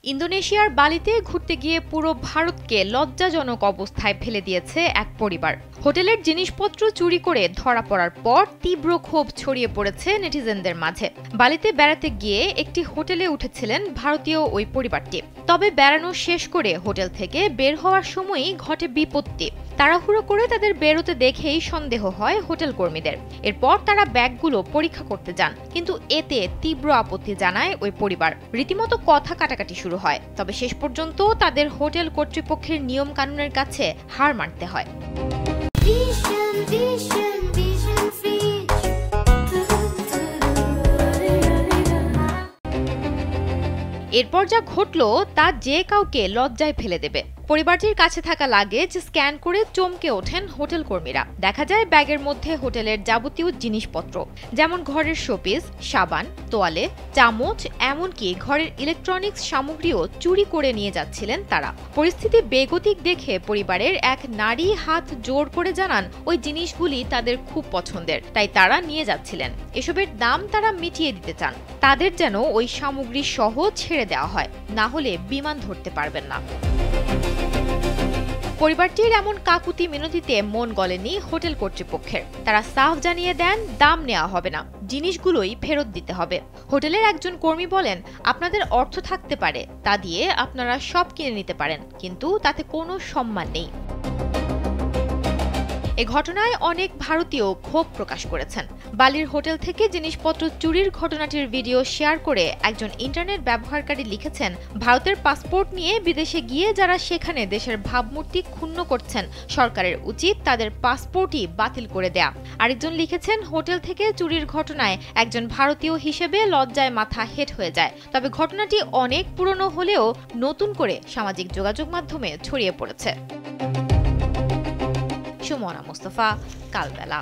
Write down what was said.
ইন্দোনেশিয়ার বালিতে ঘুরতে গিয়ে পুরো ভারতকে লজ্জাজনক অবস্থায় ফেলে দিয়েছে এক পরিবার। হোটেলের জিনিসপত্র চুরি করে ধরা পড়ার পর তীব্র ক্ষোভ ছড়িয়ে পড়েছে নেটিজেনদের মাঝে। বালিতে বেড়াতে গিয়ে একটি হোটেলে উঠেছিলেন ভারতীয় ওই পরিবারটি। তবে বেড়ানো শেষ করে হোটেল থেকে বের হওয়ার সময়ই ঘটে বিপত্তি। তাড়াহুড়ো করে তাদের বেরোতে দেখেই সন্দেহ হয় হোটেল কর্মীদের। এরপর তারা ব্যাগগুলো পরীক্ষা করতে যান, কিন্তু এতে তীব্র আপত্তি জানায় ওই পরিবার। রীতিমতো কথা কাটাকাটি শুরু হয়, তবে শেষ পর্যন্ত তাদের হোটেল কর্তৃপক্ষের নিয়ম কানুনের কাছে হার মানতে হয়। এরপর যা ঘটল তা যে কাউকে লজ্জায় ফেলে দেবে। পরিবারটির কাছে থাকা লাগেজ স্ক্যান করে চমকে ওঠেন হোটেল কর্মীরা। দেখা যায় ব্যাগের মধ্যে হোটেলের যাবতীয় জিনিসপত্র, যেমন ঘরের শোপিস, সাবান, তোয়ালে, চামচ, এমনকি ঘরের ইলেকট্রনিক্স সামগ্রীও চুরি করে নিয়ে যাচ্ছিলেন তারা। পরিস্থিতি বেগতিক দেখে পরিবারের এক নারী হাত জোর করে জানান ওই জিনিসগুলি তাদের খুব পছন্দের, তাই তারা নিয়ে যাচ্ছিলেন। এসবের দাম তারা মিটিয়ে দিতে চান। তাদের যেন ওই সামগ্রী সহ ছেড়ে দেওয়া হয়, না হলে বিমান ধরতে পারবেন না। পরিবারটির এমন কাকুতি মিনতিতে মন গলেনি হোটেল কর্তৃপক্ষের। তারা সাফ জানিয়ে দেন দাম নেওয়া হবে না, জিনিসগুলোই ফেরত দিতে হবে। হোটেলের একজন কর্মী বলেন, আপনাদের অর্থ থাকতে পারে, তা দিয়ে আপনারা সব কিনে নিতে পারেন, কিন্তু তাতে কোনো সম্মান নেই। এ ঘটনায় অনেক ভারতীয় ক্ষোভ প্রকাশ করেছেন। বালির হোটেল থেকে জিনিসপত্র চুরির ঘটনাটির ভিডিও শেয়ার করে একজন ইন্টারনেট ব্যবহারকারী লিখেছেন, ভারতের পাসপোর্ট নিয়ে বিদেশে গিয়ে যারা সেখানে দেশের ভাবমূর্তি ক্ষুণ্ণ করছেন, সরকারের উচিত তাদের পাসপোর্টই বাতিল করে দেয়া। আরেকজন লিখেছেন, হোটেল থেকে চুরির ঘটনায় একজন ভারতীয় হিসেবে লজ্জায় মাথা হেঁট হয়ে যায়। তবে ঘটনাটি অনেক পুরনো হলেও নতুন করে সামাজিক যোগাযোগ মাধ্যমে ছড়িয়ে পড়েছে। সুমনা মুস্তফা, কালবেলা।